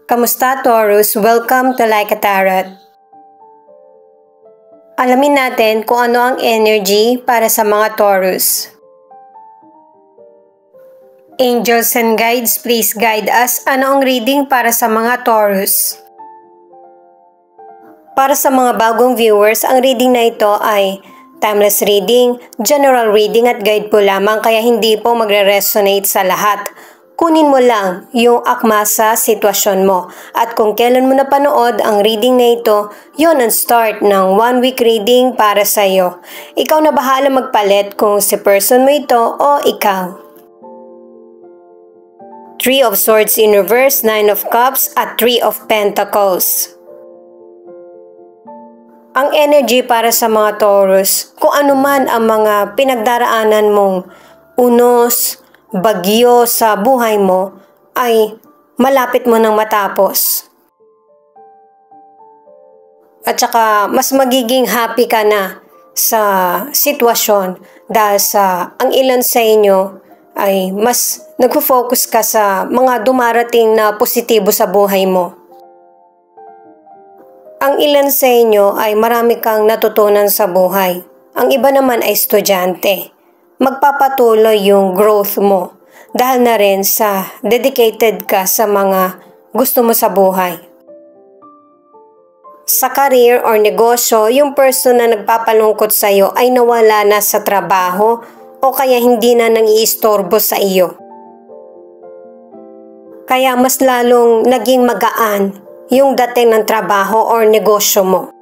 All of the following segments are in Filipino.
Kamusta Taurus? Welcome to Like a Tarot. Alamin natin kung ano ang energy para sa mga Taurus. Angels and guides, please guide us. Ano ang reading para sa mga Taurus? Para sa mga bagong viewers, ang reading na ito ay timeless reading, general reading at guide po lamang kaya hindi po magre-resonate sa lahat. Kunin mo lang yung akma sa sitwasyon mo. At kung kailan mo napanood ang reading na ito, yon ang start ng 1 week reading para sa iyo. Ikaw na bahala magpalit kung si person mo ito o ikaw. 3 of Swords in reverse, 9 of Cups at 3 of Pentacles. Ang energy para sa mga Taurus, kung ano man ang mga pinagdaraanan mong unos, bagyo sa buhay mo, ay malapit mo nang matapos. At saka mas magiging happy ka na sa sitwasyon dahil sa ang ilan sa inyo ay mas nagfo-focus ka sa mga dumarating na positibo sa buhay mo. Ang ilan sa inyo ay marami kang natutunan sa buhay. Ang iba naman ay estudyante. Magpapatuloy yung growth mo dahil na rin sa dedicated ka sa mga gusto mo sa buhay. Sa career or negosyo, yung person na nagpapalungkot sa iyo ay nawala na sa trabaho o kaya hindi na nang-iistorbo sa iyo. Kaya mas lalong naging magaan yung dating ng trabaho or negosyo mo.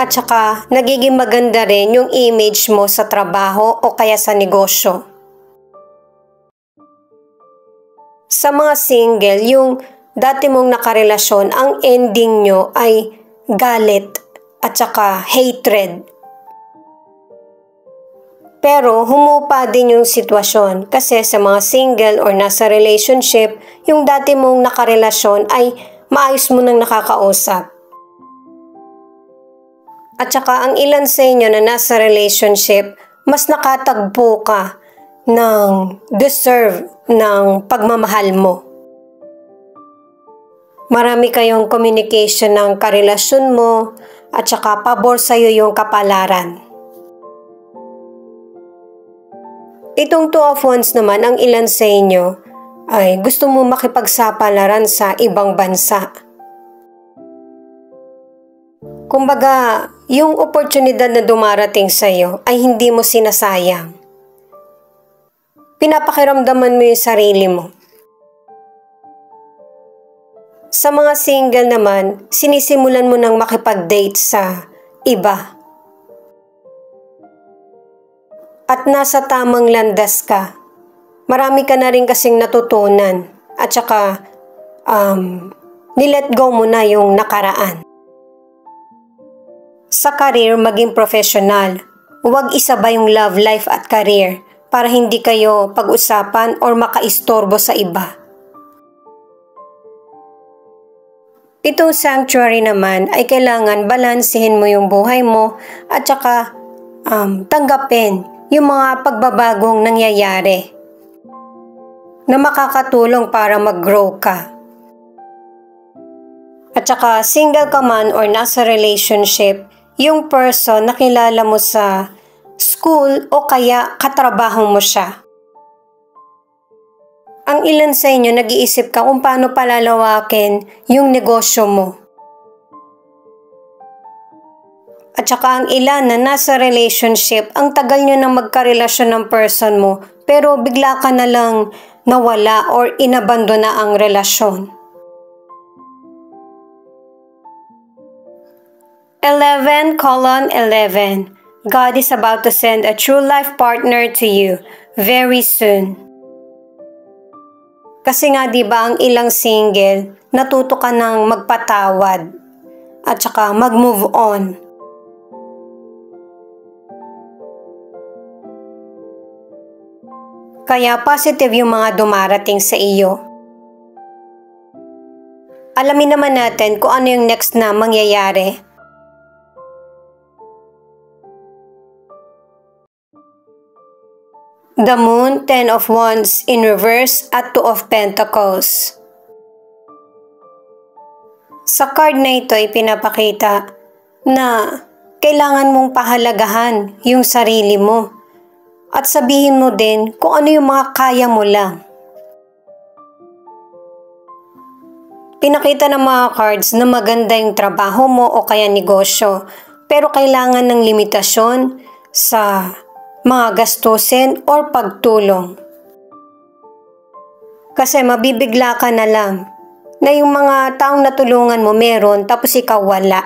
At saka, nagiging maganda rin yung image mo sa trabaho o kaya sa negosyo. Sa mga single, yung dati mong nakarelasyon, ang ending nyo ay galit at saka hatred. Pero humupa din yung sitwasyon kasi sa mga single or nasa relationship, yung dati mong nakarelasyon ay maayos mo nang nakakausap. At saka ang ilan sa inyo na nasa relationship, mas nakatagpo ka ng deserve ng pagmamahal mo. Marami kayong communication ng karelasyon mo at saka pabor sa iyo yung kapalaran. Itong 2 of Wands naman, ang ilan sa inyo ay gusto mo makipagsapalaran sa ibang bansa. Kumbaga, yung oportunidad na dumarating sa iyo ay hindi mo sinasayang. Pinapakiramdaman mo yung sarili mo. Sa mga single naman, sinisimulan mo nang makipag-date sa iba. At nasa tamang landas ka. Marami ka na rin kasing natutunan. At saka, nilet go mo na yung nakaraan. Sa career, maging professional. Huwag isabay yung love life at career para hindi kayo pag-usapan or makaistorbo sa iba. Itong sanctuary naman ay kailangan balansehin mo yung buhay mo at saka tanggapin yung mga pagbabagong nangyayari na makakatulong para mag-grow ka. At saka single ka man or nasa relationship, yung person na kilala mo sa school o kaya katrabaho mo siya. Ang ilan sa inyo nag-iisip ka kung paano palalawakin yung negosyo mo. At saka ang ilan na nasa relationship, ang tagal nyo na magkarelasyon ng person mo, pero bigla ka na lang nawala or inabandona ang relasyon. 11:11. God is about to send a true life partner to you very soon. Kasi nga diba ang ilang single, natuto ka ng magpatawad at saka mag-move on. Kaya positive yung mga dumarating sa iyo. Alamin naman natin kung ano yung next na mangyayari. The Moon, 10 of Wands in reverse at 2 of Pentacles. Sa card na ito ay pinapakita na kailangan mong pahalagahan yung sarili mo at sabihin mo din kung ano yung mga kaya mo lang. Pinakita ng mga cards na maganda yung trabaho mo o kaya negosyo, pero kailangan ng limitasyon sa mga gastusin or pagtulong. Kasi mabibigla ka na lang na yung mga taong natulungan mo meron tapos ikaw wala.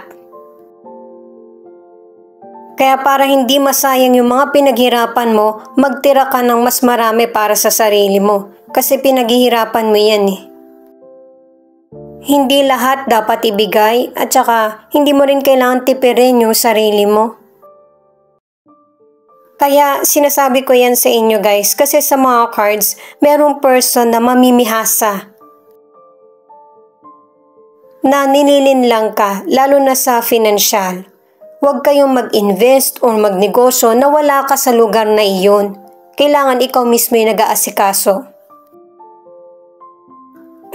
Kaya para hindi masayang yung mga pinaghirapan mo, magtira ka ng mas marami para sa sarili mo. Kasi pinaghihirapan mo yan eh. Hindi lahat dapat ibigay at saka hindi mo rin kailangan tipirin yung sarili mo. Kaya sinasabi ko yan sa inyo guys kasi sa mga cards, merong person na mamimihasa. Na ninilinlang ka lalo na sa financial. Huwag kayong mag-invest o magnegosyo na wala ka sa lugar na iyon. Kailangan ikaw mismo yung nag-aasikaso.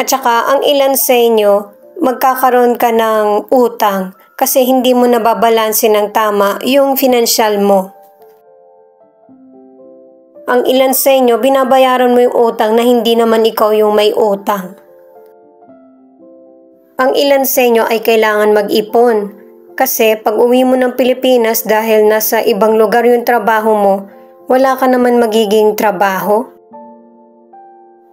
At saka ang ilan sa inyo, magkakaroon ka ng utang kasi hindi mo nababalanse ng tama yung financial mo. Ang ilan sa inyo, binabayaran mo yung utang na hindi naman ikaw yung may utang. Ang ilan sa inyo ay kailangan mag-ipon kasi pag uwi mo ng Pilipinas dahil nasa ibang lugar yung trabaho mo, wala ka naman magiging trabaho.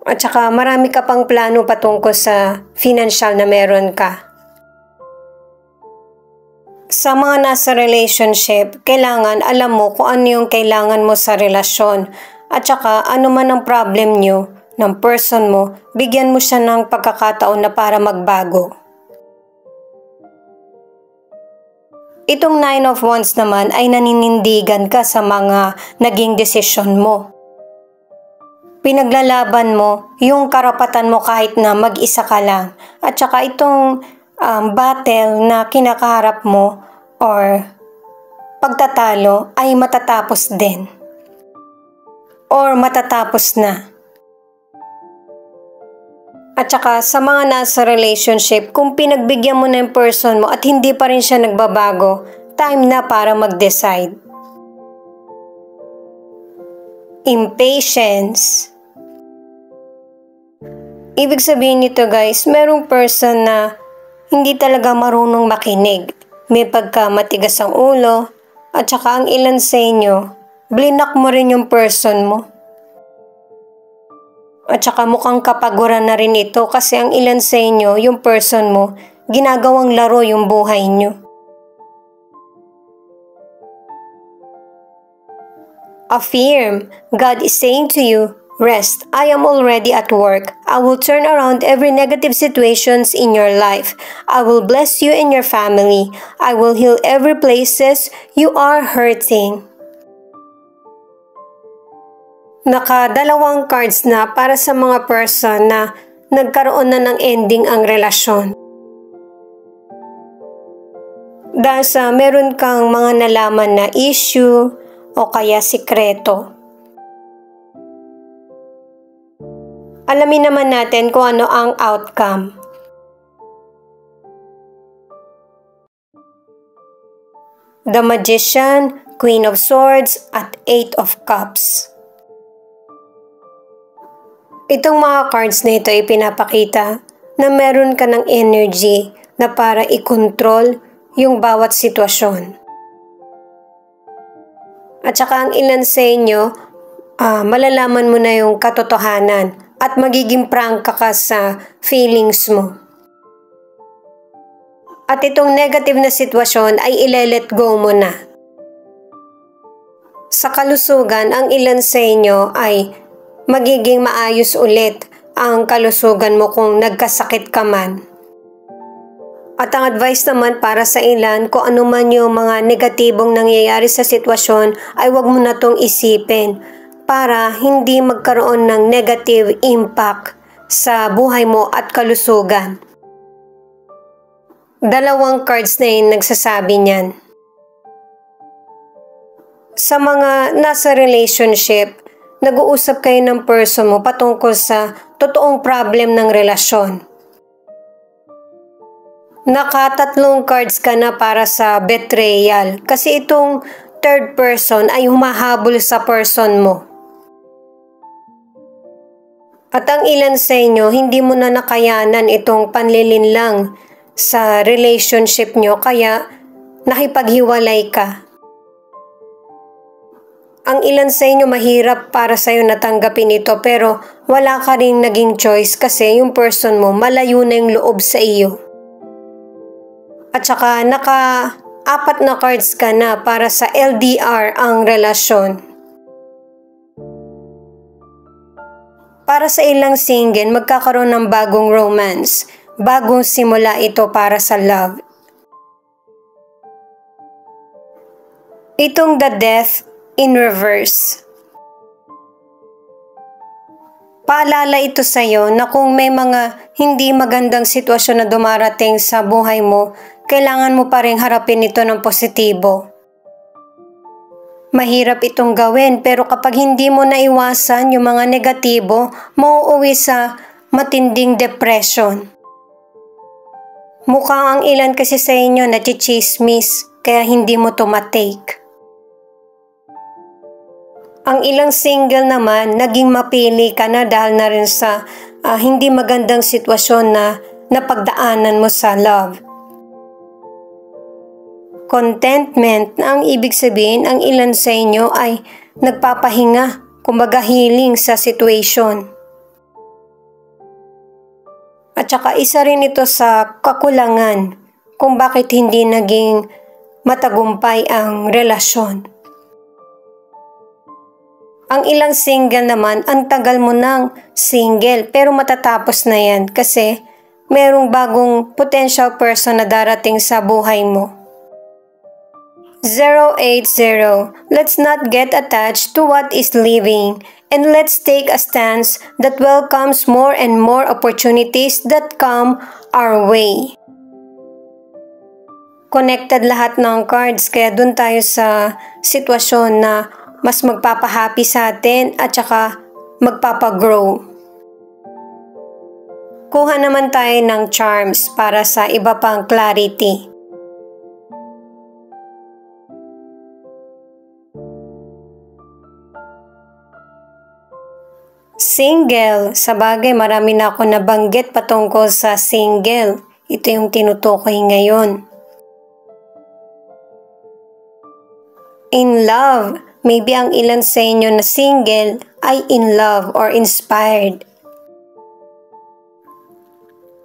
At saka marami ka pang plano patungkol sa financial na meron ka. Sa mga nasa relationship, kailangan alam mo kung ano yung kailangan mo sa relasyon. At saka ano man ang problem nyo ng person mo, bigyan mo siya ng pagkakataon na para magbago. Itong 9 of Wands naman ay naninindigan ka sa mga naging desisyon mo. Pinaglalaban mo yung karapatan mo kahit na mag-isa ka lang. At saka itong battle na kinakaharap mo or pagtatalo ay matatapos din. Or matatapos na. At saka sa mga nasa relationship, kung pinagbigyan mo na yung person mo at hindi pa rin siya nagbabago, time na para mag-decide. Impatience. Ibig sabihin nito guys, merong person na hindi talaga marunong makinig. May pagkamatigas ang ulo at saka ang ilan sa inyo, blinak mo rin yung person mo. At saka mukhang kapaguran na rin ito kasi ang ilan sa inyo, yung person mo, ginagawang laro yung buhay nyo. Affirm, God is saying to you, rest, I am already at work. I will turn around every negative situations in your life. I will bless you and your family. I will heal every places you are hurting. Nakadalawang cards na para sa mga person na nagkaroon na ng ending ang relasyon. Dahil sa meron kang mga nalaman na issue o kaya sikreto. Alamin naman natin kung ano ang outcome. The Magician, Queen of Swords, at 8 of Cups. Itong mga cards na ito ay pinapakita na meron ka ng energy na para i-control yung bawat sitwasyon. At saka ang ilan sa inyo, malalaman mo na yung katotohanan. At magiging prangka ka sa feelings mo. At itong negative na sitwasyon ay ile-let go mo na. Sa kalusugan, ang ilan sa inyo ay magiging maayos ulit ang kalusugan mo kung nagkasakit ka man. At ang advice naman para sa ilan, kung ano man yung mga negatibong nangyayari sa sitwasyon, ay huwag mo na tong isipin. Para hindi magkaroon ng negative impact sa buhay mo at kalusugan. Dalawang cards na yun nagsasabi niyan. Sa mga nasa relationship, nag-uusap kayo ng person mo patungkol sa totoong problem ng relasyon. Nakatatlong cards ka na para sa betrayal kasi itong third person ay humahabol sa person mo. At ang ilan sa inyo, hindi mo na nakayanan itong panlilinlang sa relationship nyo kaya nakipaghiwalay ka. Ang ilan sa inyo mahirap para sa'yo natanggapin ito pero wala ka rin naging choice kasi yung person mo malayo na yung loob sa iyo. At saka naka-4 na cards ka na para sa LDR ang relasyon. Para sa ilang single, magkakaroon ng bagong romance. Bagong simula ito para sa love. Itong the Death in reverse. Paalala ito sa iyo na kung may mga hindi magandang sitwasyon na dumarating sa buhay mo, kailangan mo pa rin harapin ito ng positibo. Mahirap itong gawin pero kapag hindi mo naiwasan yung mga negatibo, mauuwi sa matinding depression. Mukhang ang ilan kasi sa inyo nachichismis kaya hindi mo to matake. Ang ilang single naman, naging mapili ka na dahil na rin sa hindi magandang sitwasyon na napagdaanan mo sa love. Contentment na ang ibig sabihin, ang ilan sa inyo ay nagpapahinga, kumbaga healing sa situation. At saka isa rin ito sa kakulangan kung bakit hindi naging matagumpay ang relasyon. Ang ilang single naman, ang tagal mo nang single pero matatapos na yan kasi merong bagong potential person na darating sa buhay mo. 080. Let's not get attached to what is living and let's take a stance that welcomes more and more opportunities that come our way. Connected lahat ng cards kaya dun tayo sa sitwasyon na mas magpapahappy sa atin at saka magpapagrow. Kuha naman tayo ng charms para sa iba pang clarity. Single. Sa bagay, marami na ako nabanggit patungkol sa single. Ito yung tinutukoy ngayon. In love. Maybe ang ilan sa inyo na single ay in love or inspired.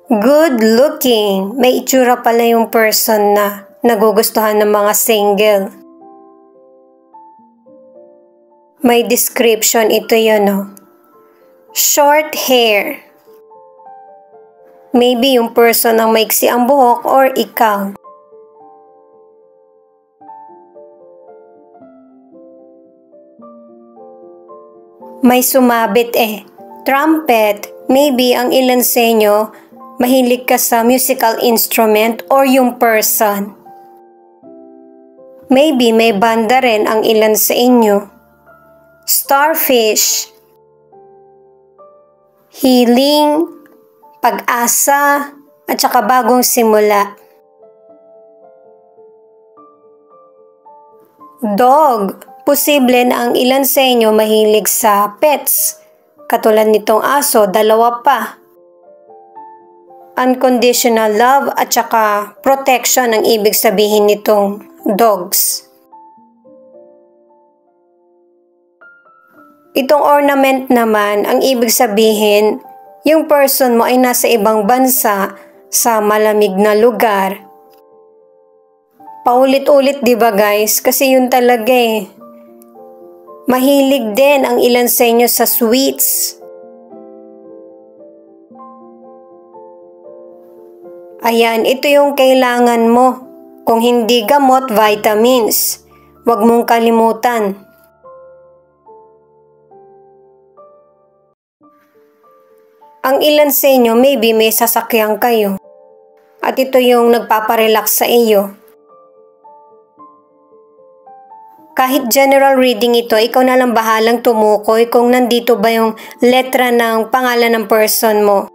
Good looking. May itsura pala yung person na nagugustuhan ng mga single. May description ito yun, no? Short hair. Maybe yung person ang maiksi ang buhok or ikaw. May sumabit Trumpet. Maybe ang ilan sa inyo mahilig ka sa musical instrument or yung person. Maybe may banda rin ang ilan sa inyo. Starfish. Healing, pag-asa, at saka bagong simula. Dog. Posible na ang ilan sa inyo mahilig sa pets. Katulad nitong aso, 2 pa. Unconditional love at saka protection ang ibig sabihin nitong dogs. Itong ornament naman, ang ibig sabihin, yung person mo ay nasa ibang bansa sa malamig na lugar. Paulit-ulit, di ba guys? Kasi yun talaga Mahilig din ang ilan sa inyo sa sweets. Ayan, ito yung kailangan mo. Kung hindi gamot, vitamins. Huwag mong kalimutan. Ang ilan sa inyo, maybe may sasakyan kayo. At ito yung nagpaparelax sa iyo. Kahit general reading ito, ikaw na lang bahalang tumukoy kung nandito ba yung letra ng pangalan ng person mo.